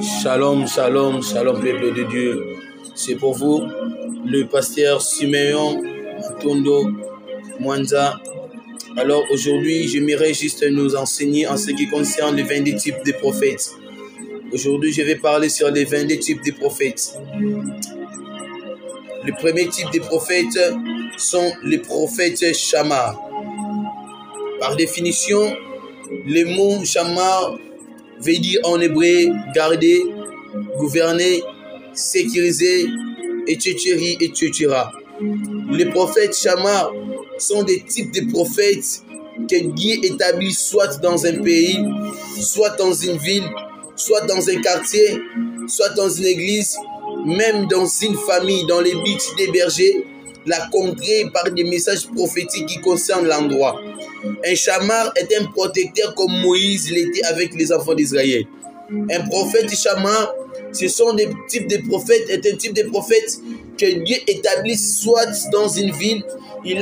Shalom, shalom, shalom, peuple de Dieu. C'est pour vous, le pasteur Siméon Tondo Mwanza. Alors aujourd'hui, j'aimerais juste nous enseigner en ce qui concerne les 22 types de prophètes. Aujourd'hui, je vais parler sur les 22 types de prophètes. Le premier type de prophètes sont les prophètes Shamar. Par définition, le mot Shamar veut dire en hébreu garder, gouverner, sécuriser, etc. Les prophètes Shamar sont des types de prophètes que Dieu établit soit dans un pays, soit dans une ville, soit dans un quartier, soit dans une église, même dans une famille, dans les buts d'héberger la contrée par des messages prophétiques qui concernent l'endroit. Un Shamar est un protecteur comme Moïse l'était avec les enfants d'Israël. Un prophète Shamar, ce sont des types de prophètes, est un type de prophète que Dieu établit soit dans une ville, il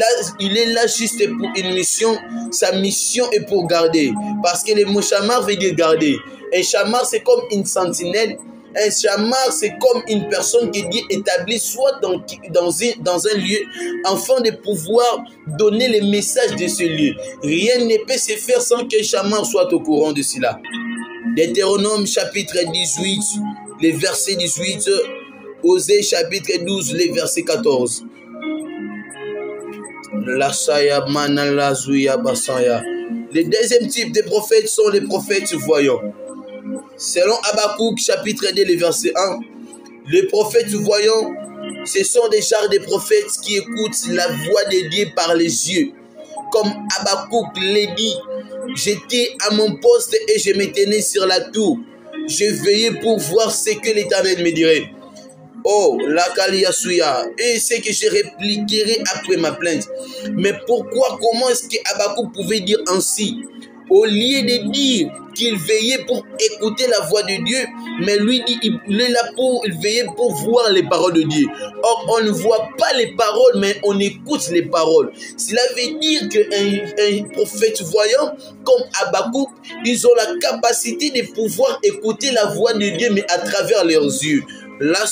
est là juste pour une mission, sa mission est pour garder. Parce que le mot Shamar veut dire garder. Un Shamar c'est comme une sentinelle. Un Shamar, c'est comme une personne qui Dieu établit soit dans un lieu afin de pouvoir donner les messages de ce lieu. Rien ne peut se faire sans que Shamar soit au courant de cela. Deutéronome chapitre 18, les versets 18, Osée chapitre 12, les versets 14. Le deuxième type de prophètes sont les prophètes voyants. Selon Habakkuk chapitre 2, le verset 1, les prophètes voyants, ce sont des genres de prophètes qui écoutent la voix de Dieu par les yeux. Comme Habakkuk l'a dit, j'étais à mon poste et je me tenais sur la tour. Je veillais pour voir ce que l'Éternel me dirait. Oh, la Kaliyasuya, et c'est que je répliquerai après ma plainte. Mais pourquoi, comment est-ce que Habakkuk pouvait dire ainsi? Au lieu de dire qu'il veillait pour écouter la voix de Dieu, mais lui dit il est là pour veiller pour voir les paroles de Dieu. Or, on ne voit pas les paroles, mais on écoute les paroles. Cela veut dire qu'un prophète voyant comme Habakkuk, ils ont la capacité de pouvoir écouter la voix de Dieu, mais à travers leurs yeux. Un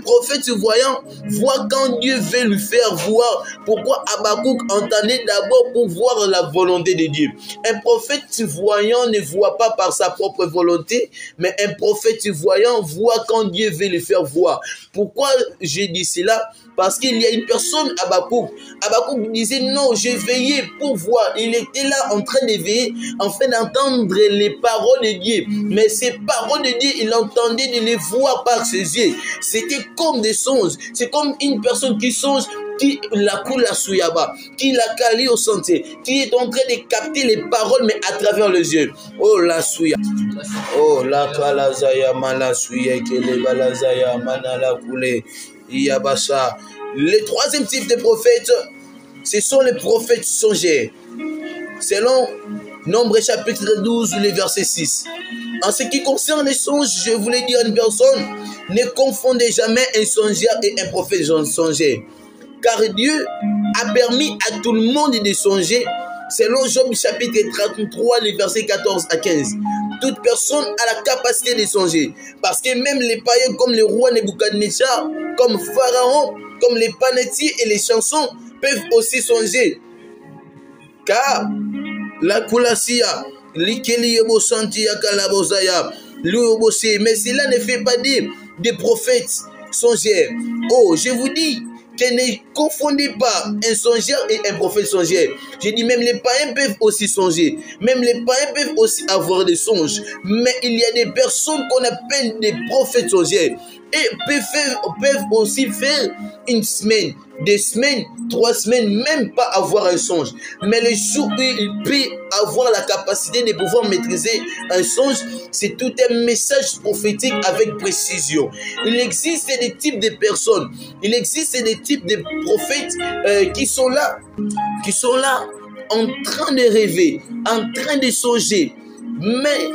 prophète voyant voit quand Dieu veut lui faire voir. Pourquoi Habakkuk entendait d'abord pour voir la volonté de Dieu. Un prophète voyant ne voit pas par sa propre volonté, mais un prophète voyant voit quand Dieu veut lui faire voir. Pourquoi j'ai dit cela? Parce qu'il y a une personne, Habakkuk. Habakkuk disait non, je veillais pour voir. Il était là en train de veiller, afin d'entendre les paroles de Dieu. Mais ces paroles de Dieu, il entendait de les voir par ses yeux. C'était comme des songes. C'est comme une personne qui songe, qui la coule à Souyaba, qui la cali au santé, qui est en train de capter les paroles, mais à travers les yeux. Oh la Souya. Oh la kalazaya mala Souya, kele balazaya manala koule. Le troisième type de prophètes, ce sont les prophètes songeurs. Selon Nombre chapitre 12, le verset 6. En ce qui concerne les songes, je voulais dire à une personne, ne confondez jamais un songeur et un prophète songeur. Car Dieu a permis à tout le monde de songer. Selon Job chapitre 33, les versets 14 à 15. Toute personne a la capacité de songer. Parce que même les païens comme le roi Nebuchadnezzar, comme Pharaon, comme les panetiers et les chansons peuvent aussi songer. Car la Kulasia, l'Ikeli Yobosanti Yakalabozaya, mais cela ne fait pas dire des prophètes songeurs. Oh, je vous dis, que ne confondez pas un songeur et un prophète songeur. J'ai dit même les païens peuvent aussi songer. Même les païens peuvent aussi avoir des songes. Mais il y a des personnes qu'on appelle des prophètes songeurs. Et peuvent aussi faire une semaine, 2 semaines, 3 semaines, même pas avoir un songe. Mais les jours où il peut avoir la capacité de pouvoir maîtriser un songe, c'est tout un message prophétique avec précision. Il existe des types de personnes, il existe des types de prophètes qui sont là en train de rêver, en train de songer. Mais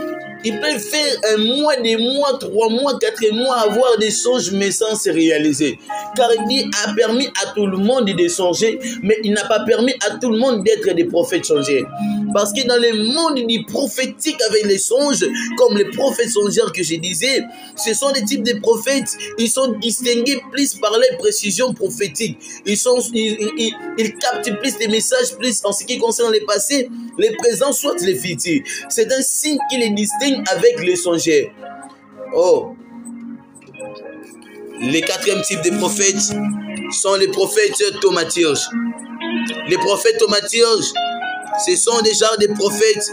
Il peut faire un mois, des mois, 3 mois, 4 mois, avoir des songes, mais sans se réaliser. Car Dieu a permis à tout le monde de songer, mais il n'a pas permis à tout le monde d'être des prophètes songeurs. Parce que dans le monde du prophétique avec les songes, comme les prophètes songeurs que je disais, ce sont des types de prophètes, ils sont distingués plus par les précisions prophétiques. Ils captent plus des messages, plus en ce qui concerne les passés, les présents, soit les futurs. C'est un signe qui les distingue avec les songeurs. Oh, les 4e type de prophètes sont les prophètes thaumaturges. Les prophètes thaumaturges, ce sont des genres de prophètes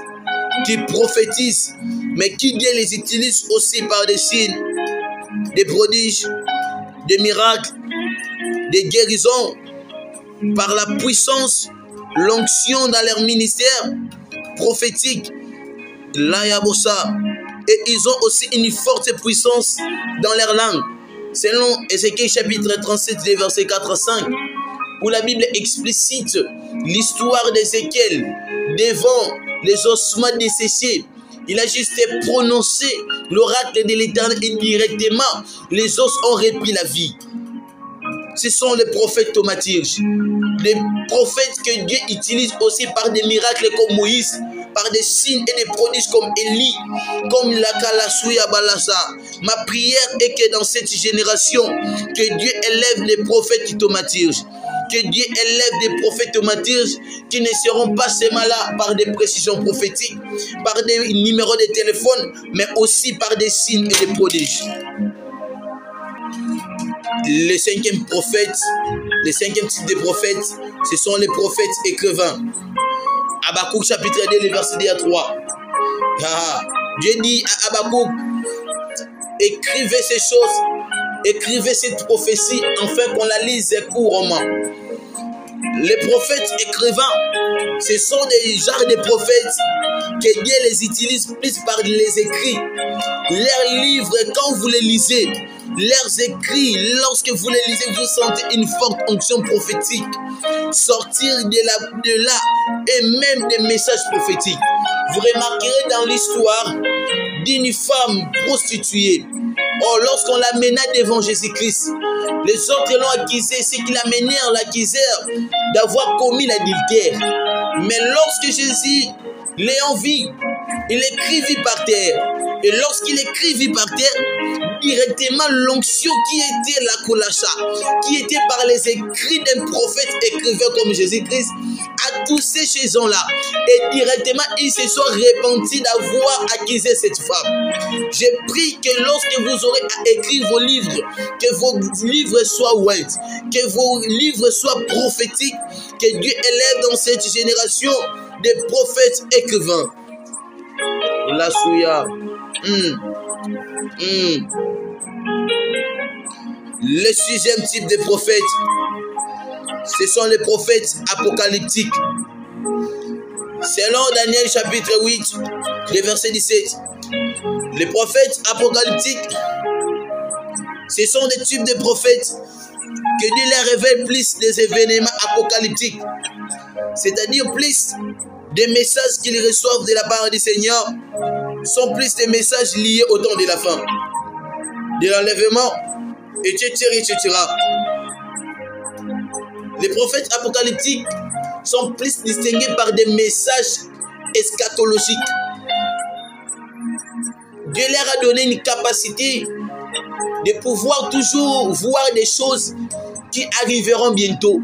qui prophétisent, mais qui Dieu les utilise aussi par des signes, des prodiges, des miracles, des guérisons, par la puissance, l'onction dans leur ministère prophétique. Et ils ont aussi une forte puissance dans leur langue. Selon Ézéchiel chapitre 37, versets 4 à 5, où la Bible explicite l'histoire d'Ézéchiel devant les ossements desséchés. Il a juste prononcé l'oracle de l'Éternel et directement les os ont repris la vie. Ce sont les prophètes thaumaturges. Les prophètes que Dieu utilise aussi par des miracles comme Moïse, par des signes et des prodiges comme Élie, comme la Kalasouya Balasa. Ma prière est que dans cette génération, que Dieu élève les prophètes thaumaturges. Que Dieu élève des prophètes thaumaturges qui ne seront pas seulement là par des précisions prophétiques, par des numéros de téléphone, mais aussi par des signes et des prodiges. Les 5e prophètes, les 5e type de prophètes, ce sont les prophètes écrivains. Habakkuk chapitre 2, verset 2 à 3. Dieu dit à Habakkuk, écrivez ces choses, écrivez cette prophétie, afin qu'on la lise couramment. Les prophètes écrivains, ce sont des genres de prophètes que Dieu les utilise plus par les écrits. Leurs livres, quand vous les lisez, leurs écrits, lorsque vous les lisez, vous sentez une forte onction prophétique sortir de là et même des messages prophétiques. Vous remarquerez dans l'histoire d'une femme prostituée. Oh, lorsqu'on l'amena devant Jésus-Christ, les autres l'ont accusé, c'est qu'il amenèrent l'accuseur d'avoir commis l'adultère. Mais lorsque Jésus l'ayant vu, il écrivit par terre. Et lorsqu'il écrivit par terre, directement l'onction qui était la kolacha, qui était par les écrits d'un prophète écrivain comme Jésus-Christ, a touché ces gens-là. Et directement, ils se sont repentis d'avoir accusé cette femme. J'ai prie que lorsque vous aurez à écrire vos livres, que vos livres soient white, que vos livres soient prophétiques, que Dieu élève dans cette génération des prophètes écrivains. La souya. Le 6e type de prophètes, ce sont les prophètes apocalyptiques. Selon Daniel chapitre 8, le verset 17, les prophètes apocalyptiques, ce sont des types de prophètes que Dieu leur révèle plus des événements apocalyptiques, c'est-à-dire plus des messages qu'ils reçoivent de la part du Seigneur sont plus des messages liés au temps de la fin, de l'enlèvement, etc., etc. Les prophètes apocalyptiques sont plus distingués par des messages eschatologiques. Dieu leur a donné une capacité de pouvoir toujours voir des choses qui arriveront bientôt.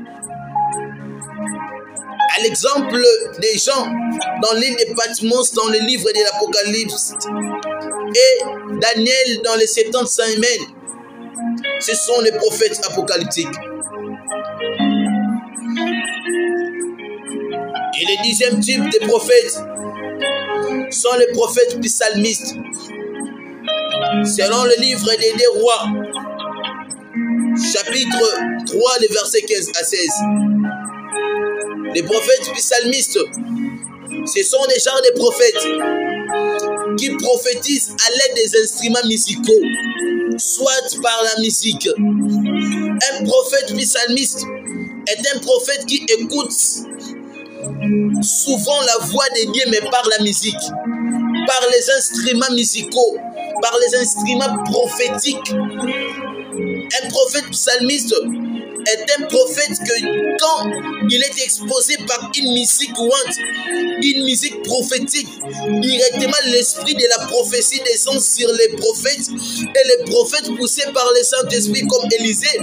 À l'exemple des gens dans l'île de Patmos, dans le livre de l'Apocalypse, et Daniel dans les 70 semaines, ce sont les prophètes apocalyptiques. Et le 10e type de prophètes sont les prophètes psalmistes. Selon le livre des 2 Rois, chapitre 3, les versets 15 à 16. Les prophètes psalmistes, ce sont des genres de prophètes qui prophétisent à l'aide des instruments musicaux, soit par la musique. Un prophète psalmiste est un prophète qui écoute souvent la voix de Dieu, mais par la musique. par les instruments musicaux, par les instruments prophétiques. Un prophète psalmiste est un prophète que quand il est exposé par une musique ouante, une musique prophétique, directement l'esprit de la prophétie descend sur les prophètes et les prophètes poussés par le Saint-Esprit comme Élisée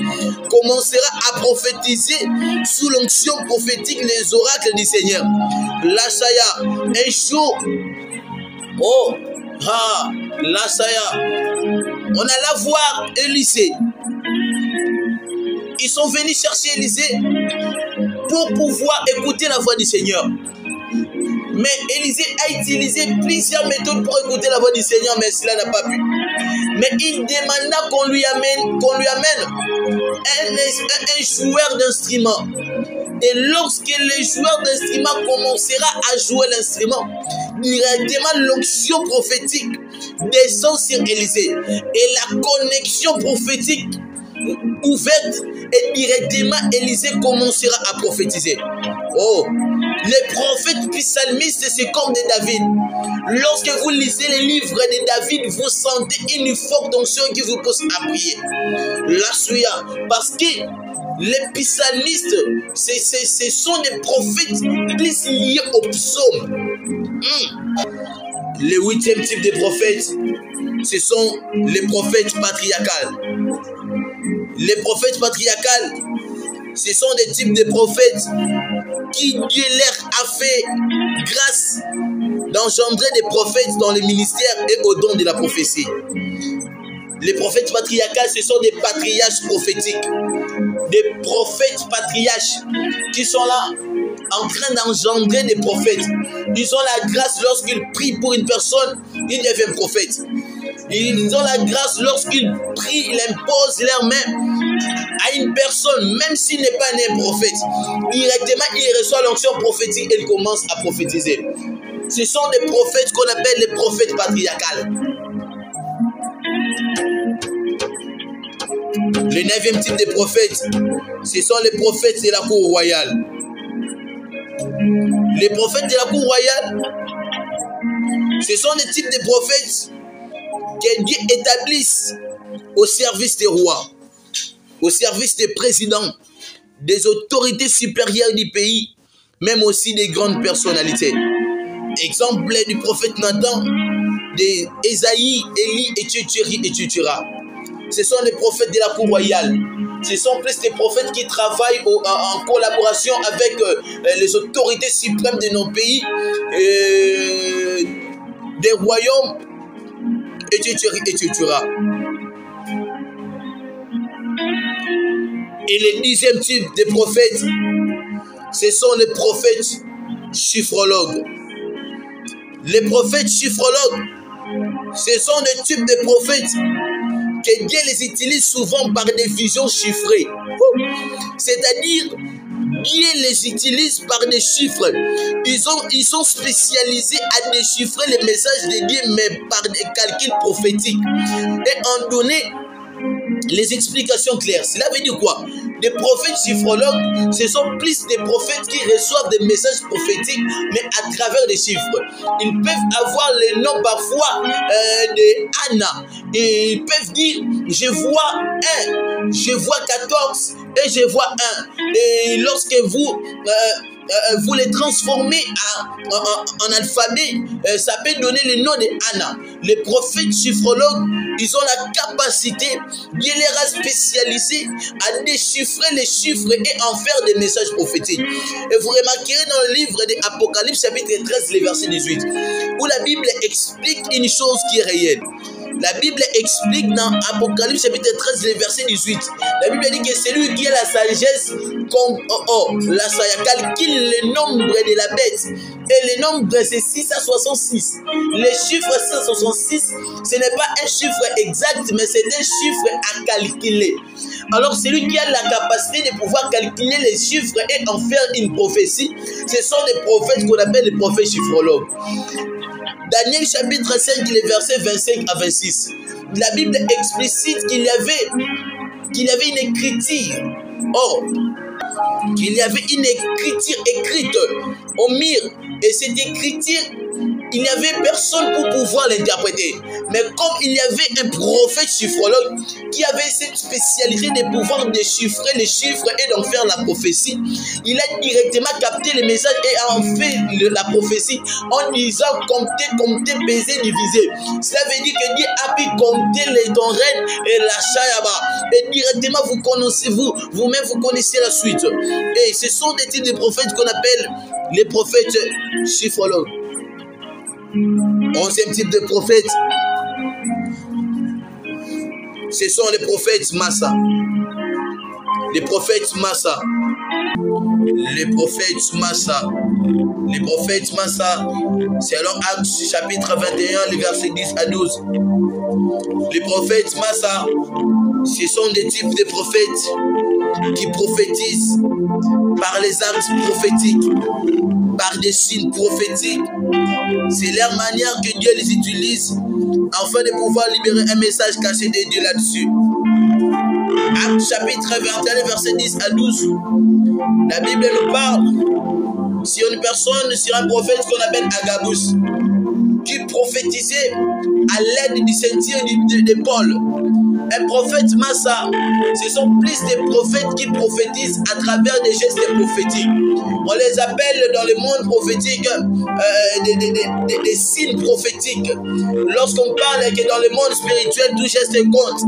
commencera à prophétiser sous l'onction prophétique les oracles du Seigneur. L'Achaya, un jour, oh, ah, l'Achaya, on alla voir Élisée. Ils sont venus chercher Élisée pour pouvoir écouter la voix du Seigneur. Mais Élisée a utilisé plusieurs méthodes pour écouter la voix du Seigneur, mais cela n'a pas pu. Mais il demanda qu'on lui amène un joueur d'instrument. Et lorsque le joueur d'instrument commencera à jouer l'instrument, directement l'onction prophétique descend sur Élisée. Et la connexion prophétique ouverte et directement Élisée commencera à prophétiser. Oh, les prophètes psalmistes, c'est comme des David. Lorsque vous lisez les livres de David, vous sentez une forte onction qui vous pousse à prier. La souya, parce que les psalmistes, ce sont des prophètes plus liés au psaume. Le 8e type de prophètes, ce sont les prophètes patriarcales. Les prophètes patriarcales, ce sont des types de prophètes qui Dieu leur a fait grâce d'engendrer des prophètes dans le ministère et au don de la prophétie. Les prophètes patriarcales, ce sont des patriarches prophétiques. Des prophètes patriarches qui sont là en train d'engendrer des prophètes. Ils ont la grâce lorsqu'ils prient pour une personne, ils deviennent prophètes. Ils ont la grâce lorsqu'ils prient, ils imposent leurs mains à une personne, même s'il n'est pas un prophète. Directement, il reçoit l'onction prophétique et il commence à prophétiser. Ce sont des prophètes qu'on appelle les prophètes patriarcales. Le 9e type de prophètes, ce sont les prophètes de la cour royale. Les prophètes de la cour royale, ce sont des types de prophètes que Dieu établisse au service des rois, au service des présidents, des autorités supérieures du pays, même aussi des grandes personnalités. Exemple du prophète Nathan, d'Ésaïe, Élie, et Tutura. Ce sont les prophètes de la cour royale. Ce sont plus des prophètes qui travaillent en collaboration avec les autorités suprêmes de nos pays, des royaumes, et Tutura. Et le 10e type de prophètes, ce sont les prophètes chiffrologues. Les prophètes chiffrologues, ce sont des types de prophètes que Dieu les utilise souvent par des visions chiffrées. C'est-à-dire, Dieu les utilise par des chiffres. Ils sont spécialisés à déchiffrer les messages de Dieu, mais par des calculs prophétiques. Et en donner les explications claires. Cela veut dire quoi? Des prophètes chiffrologues, ce sont plus des prophètes qui reçoivent des messages prophétiques, mais à travers des chiffres. Ils peuvent avoir les noms parfois de Anna. Et ils peuvent dire, je vois 1, je vois 14 et je vois 1. Et lorsque vous les transformez en alphabet, ça peut donner le nom de Anna. Les prophètes chiffrologues, ils ont la capacité, Dieu les a spécialisés à déchiffrer les chiffres et en faire des messages prophétiques. Et vous remarquerez dans le livre de Apocalypse chapitre 13, le verset 18, où la Bible explique une chose qui est réelle. La Bible explique dans Apocalypse chapitre 13, le verset 18. La Bible dit que celui qui a la sagesse calcule le nombre de la bête. Et le nombre, c'est 666. Le chiffre 666, ce n'est pas un chiffre exact, mais c'est un chiffre à calculer. Alors celui qui a la capacité de pouvoir calculer les chiffres et en faire une prophétie, ce sont des prophètes qu'on appelle les prophètes chiffrologues. Daniel chapitre 5, les versets 25 à 26. La Bible explicite qu'il y avait une écriture. Or, qu'il y avait une écriture écrite au mur. Et cette écriture il n'y avait personne pour pouvoir l'interpréter. Mais comme il y avait un prophète chiffrologue qui avait cette spécialité de pouvoir déchiffrer les chiffres et d'en faire la prophétie, il a directement capté les messages et a en fait la prophétie en disant compter, peser, diviser. Cela veut dire que Dieu a pu compter les tonrelles et la chayaba. Et directement vous connaissez, vous-même vous connaissez la suite. Et ce sont des types de prophètes qu'on appelle les prophètes chiffrologues. 11e type de prophète, ce sont les prophètes Massa. Les prophètes Massa. Les prophètes Massa. Les prophètes Massa, selon Actes chapitre 21, les versets 10 à 12. Les prophètes Massa, ce sont des types de prophètes qui prophétisent par les actes prophétiques, par des signes prophétiques. C'est leur manière que Dieu les utilise afin de pouvoir libérer un message caché de Dieu là-dessus. Actes chapitre 21, versets 10 à 12. La Bible nous parle sur une personne, sur un prophète qu'on appelle Agabus, qui prophétisait à l'aide du ceinture de Paul. Un prophète Massa, ce sont plus des prophètes qui prophétisent à travers des gestes prophétiques. On les appelle dans le monde prophétique des signes prophétiques. Lorsqu'on parle que dans le monde spirituel, tout geste compte.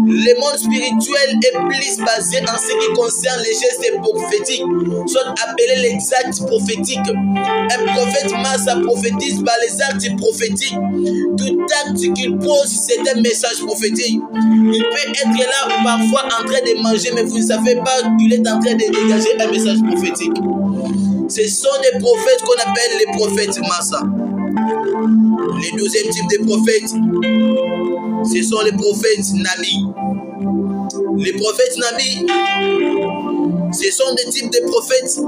Le monde spirituel est plus basé en ce qui concerne les gestes prophétiques, soit appelé l'exact prophétique. Un prophète Massa prophétise par les actes prophétiques. Tout acte qu'il pose, c'est un message prophétique. Il peut être là parfois en train de manger, mais vous ne savez pas qu'il est en train de dégager un message prophétique. Ce sont des prophètes qu'on appelle les prophètes Massa. Le 12e type de prophètes, ce sont les prophètes Nabi. Les prophètes Nabi, ce sont des types de prophètes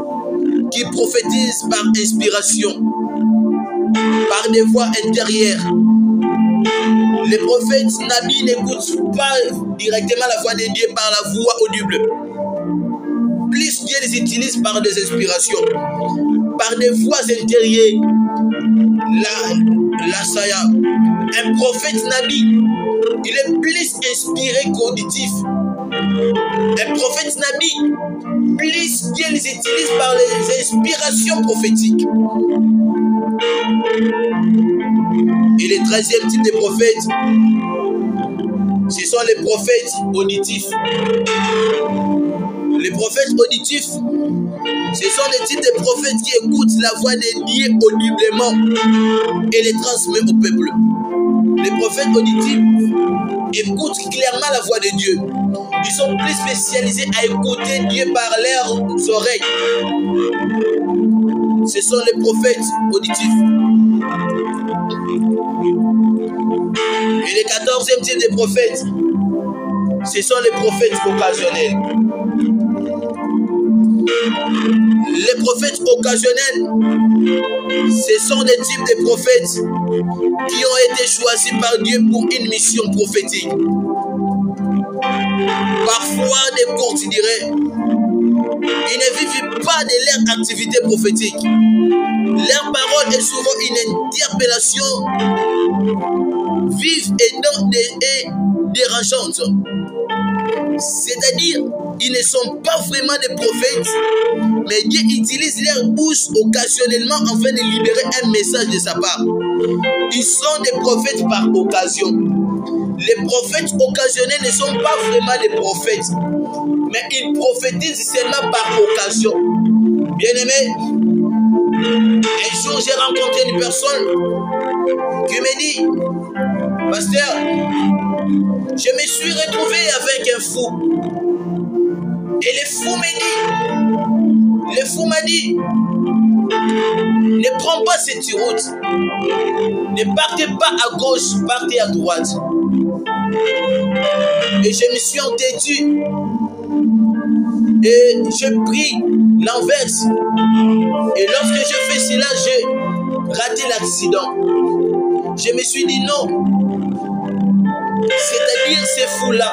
qui prophétisent par inspiration, par des voix intérieures. Les prophètes Nabi n'écoutent pas directement la voix de Dieu par la voix audible. Plus Dieu les utilise par des inspirations, par des voix intérieures. La saya. Un prophète Nabi, il est plus inspiré qu'auditif. Un prophète Nabi, plus Dieu les utilise par les inspirations prophétiques. Et le 13e type de prophètes, ce sont les prophètes auditifs. Les prophètes auditifs, ce sont des types de prophètes qui écoutent la voix de Dieu audiblement et les transmettent au peuple. Les prophètes auditifs écoutent clairement la voix de Dieu. Ils sont plus spécialisés à écouter Dieu par leurs oreilles. Ce sont les prophètes auditifs. Et le 14e type de prophètes, ce sont les prophètes occasionnels. Les prophètes occasionnels, ce sont des types de prophètes qui ont été choisis par Dieu pour une mission prophétique. Parfois des courtes, je dirais, ils ne vivent pas de leur activité prophétique. Leur parole est souvent une interpellation vive et dérangeante. C'est-à-dire, ils ne sont pas vraiment des prophètes, mais Dieu utilise leur bouche occasionnellement afin de libérer un message de sa part. Ils sont des prophètes par occasion. Les prophètes occasionnels ne sont pas vraiment des prophètes, mais ils prophétisent seulement par occasion. Bien-aimé, un jour j'ai rencontré une personne qui me dit, pasteur, je me suis retrouvé avec un fou. Et le fou m'a dit, ne prends pas cette route. Ne partez pas à gauche, partez à droite. Et je me suis entêtu. Et je pris l'inverse. Et lorsque je fais cela, j'ai raté l'accident. Je me suis dit non. C'est-à-dire ces fous-là,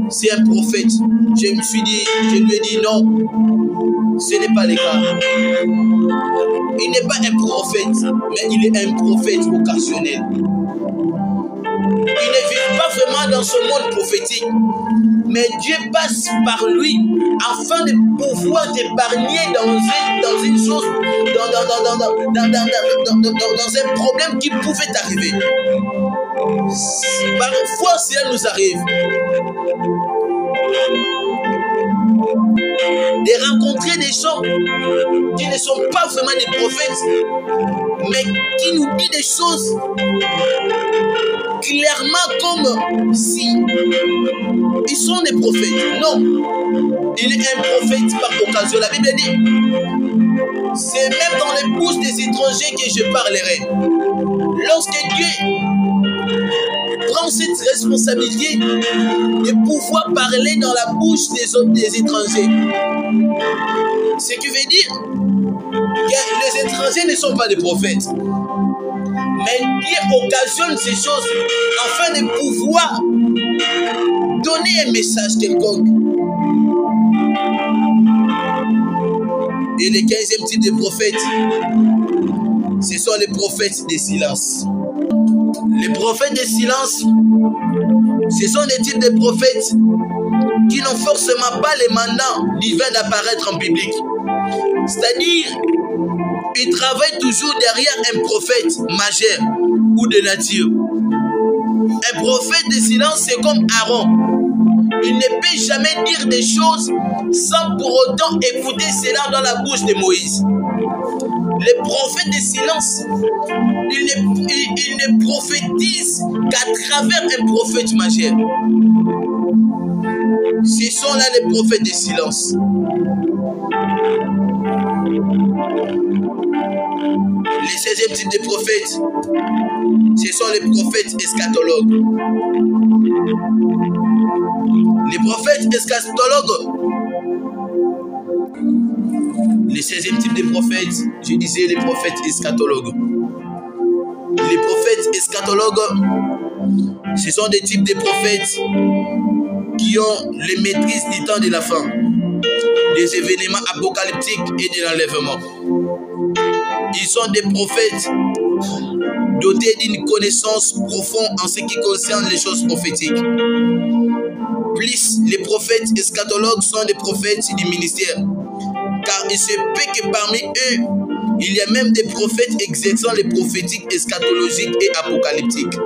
c'est un prophète. Je lui ai dit non, ce n'est pas le cas. Il n'est pas un prophète, mais il est un prophète occasionnel. Il ne vit pas vraiment dans ce monde prophétique, mais Dieu passe par lui afin de pouvoir t'épargner dans une chose, dans un problème qui pouvait t'arriver. Parfois, cela nous arrive de rencontrer des gens qui ne sont pas vraiment des prophètes, mais qui nous disent des choses clairement comme si ils sont des prophètes. Non, il est un prophète par occasion. La Bible dit, c'est même dans les bouches des étrangers que je parlerai. Lorsque Dieu prend cette responsabilité de pouvoir parler dans la bouche des étrangers, ce qui veut dire que les étrangers ne sont pas des prophètes. Mais Dieu occasionne ces choses afin de pouvoir donner un message quelconque. Et le 15e type de prophètes, ce sont les prophètes des silences. Les prophètes des silences, ce sont des types de prophètes qui n'ont forcément pas les mandats divins d'apparaître en public. C'est-à-dire, ils travaillent toujours derrière un prophète majeur ou de nature. Un prophète de silence, c'est comme Aaron. Il ne peut jamais dire des choses sans pour autant écouter cela dans la bouche de Moïse. Les prophètes de silence, ils ne prophétisent qu'à travers un prophète majeur. Ce sont là les prophètes de silence. Les 16e type de prophètes, ce sont les prophètes eschatologues. Les prophètes eschatologues, les 16e type de prophètes, je disais les prophètes eschatologues. Les prophètes eschatologues, ce sont des types de prophètes qui ont les maîtrises du temps de la fin, des événements apocalyptiques et de l'enlèvement. Ils sont des prophètes dotés d'une connaissance profonde en ce qui concerne les choses prophétiques. Plus, les prophètes eschatologues sont des prophètes du ministère, car il se peut que parmi eux, il y a même des prophètes exerçant les prophétiques eschatologiques et apocalyptiques.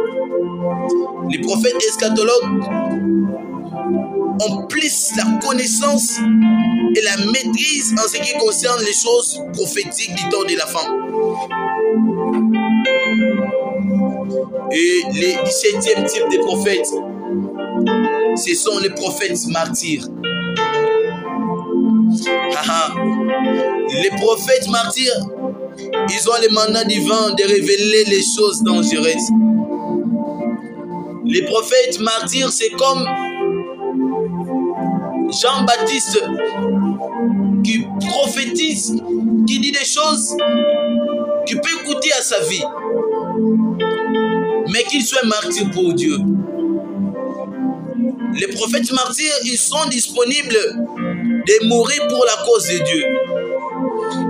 Les prophètes eschatologues ont plus la connaissance et la maîtrise en ce qui concerne les choses prophétiques du temps de la fin. Et les 17e type de prophètes, ce sont les prophètes martyrs. Les prophètes martyrs, ils ont le mandat divin de révéler les choses dangereuses. Les prophètes martyrs, c'est comme Jean-Baptiste qui prophétise, qui dit des choses qui peuvent coûter à sa vie, mais qu'il soit martyr pour Dieu. Les prophètes martyrs, ils sont disponibles de mourir pour la cause de Dieu.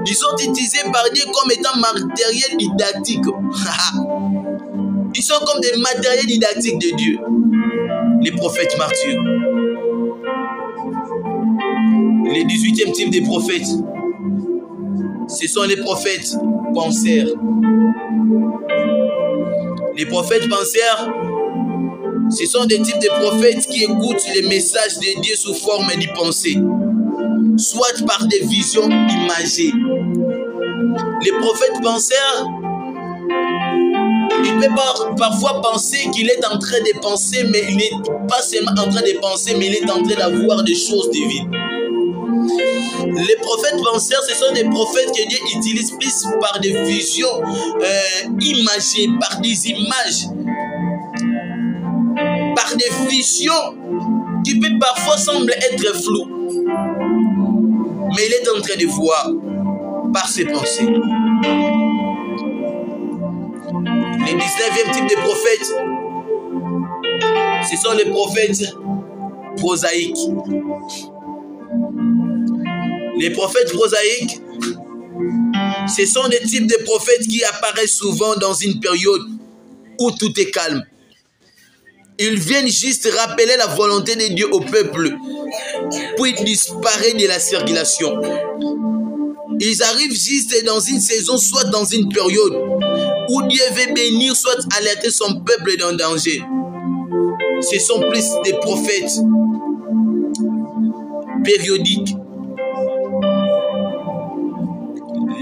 Ils sont utilisés par Dieu comme étant matériel didactique. Ils sont comme des matériels didactiques de Dieu. Les prophètes martyrs. Les 18e type des prophètes, ce sont les prophètes penseurs. Les prophètes penseurs, ce sont des types de prophètes qui écoutent les messages de Dieu sous forme de pensée, soit par des visions imagées. Les prophètes penseurs, il peut parfois penser qu'il est en train de penser, mais il n'est pas seulement en train de penser, mais il est en train d'avoir des choses divines. Les prophètes penseurs, ce sont des prophètes que Dieu utilise plus par des visions imagées, par des images, par des visions qui peuvent parfois sembler être floues. Mais il est en train de voir par ses pensées. Les 19e type de prophètes, ce sont les prophètes prosaïques. Les prophètes prosaïques, ce sont des types de prophètes qui apparaissent souvent dans une période où tout est calme. Ils viennent juste rappeler la volonté de Dieu au peuple, puis disparaissent de la circulation. Ils arrivent juste dans une saison, soit dans une période où Dieu veut bénir, soit alerter son peuple d'un danger. Ce sont plus des prophètes périodiques.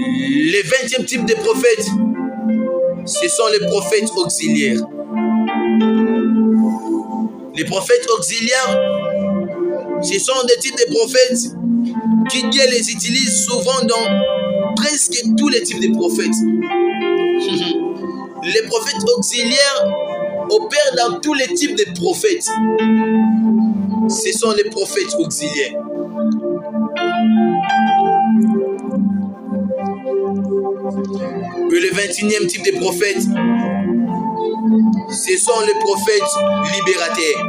Le 20e type de prophètes, ce sont les prophètes auxiliaires. Les prophètes auxiliaires, ce sont des types de prophètes qui Dieu les utilise souvent dans presque tous les types de prophètes. Les prophètes auxiliaires opèrent dans tous les types de prophètes. Ce sont les prophètes auxiliaires. Et le 21e type de prophètes, ce sont les prophètes libérateurs.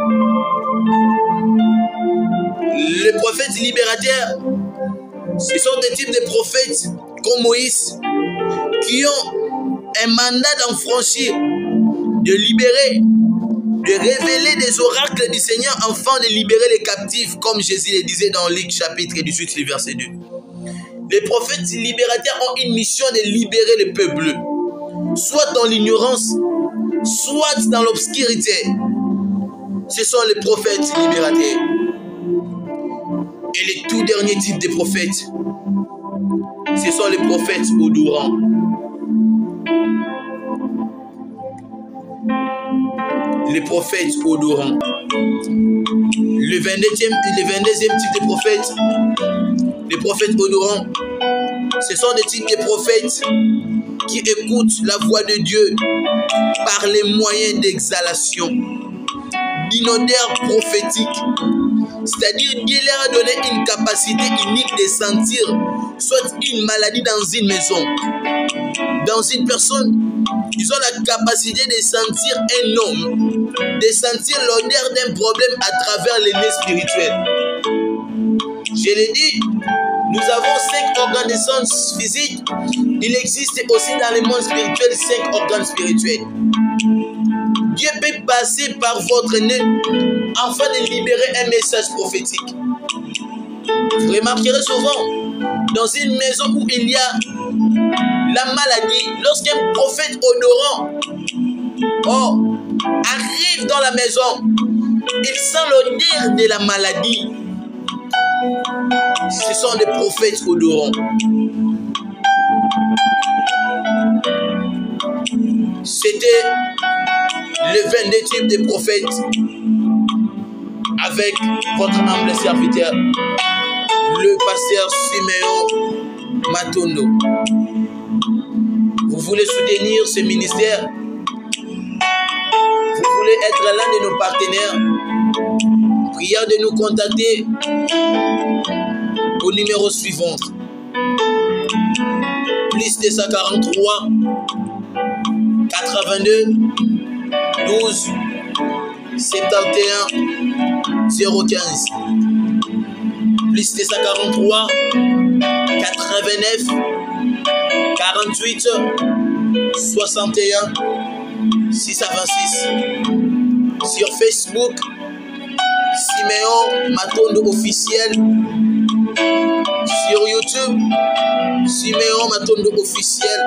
Les prophètes libérateurs, ce sont des types de prophètes comme Moïse qui ont un mandat d'en franchir, de libérer, de révéler des oracles du Seigneur afin de libérer les captifs, comme Jésus le disait dans Luc chapitre 18, verset 2. Les prophètes libérateurs ont une mission de libérer le peuple, soit dans l'ignorance, soit dans l'obscurité. Ce sont les prophètes libérateurs. Et le tout dernier type de prophètes, ce sont les prophètes odorants. Les prophètes odorants. Le 22e type de prophètes, les prophètes odorants, ce sont des types de prophètes qui écoutent la voix de Dieu par les moyens d'exhalation, d'une odeur prophétique. C'est-à-dire Dieu leur a donné une capacité unique de sentir soit une maladie dans une maison, dans une personne. Ils ont la capacité de sentir un homme, de sentir l'odeur d'un problème à travers les nez spirituels. Je l'ai dit, nous avons 5 organes de sens physiques. Il existe aussi dans le monde spirituel 5 organes spirituels. Dieu peut passer par votre nez afin de libérer un message prophétique. Vous remarquerez souvent, dans une maison où il y a la maladie, lorsqu'un prophète odorant arrive dans la maison, il sent l'odeur de la maladie. Ce sont des prophètes odorants. C'était le 22 type de prophètes avec votre humble serviteur, le pasteur Siméon Matondo. Vous voulez soutenir ce ministère? Vous voulez être l'un de nos partenaires? Prière de nous contacter au numéro suivant: +243 82 12 71 015. +243 89 48 61 626. Sur Facebook, Siméon Matondo officiel. Sur YouTube, Siméon Matondo officiel.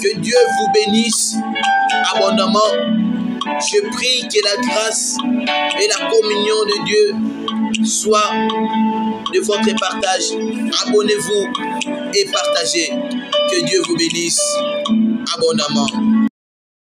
Que Dieu vous bénisse abondamment. Je prie que la grâce et la communion de Dieu soient de votre partage. Abonnez-vous et partagez. Que Dieu vous bénisse abondamment.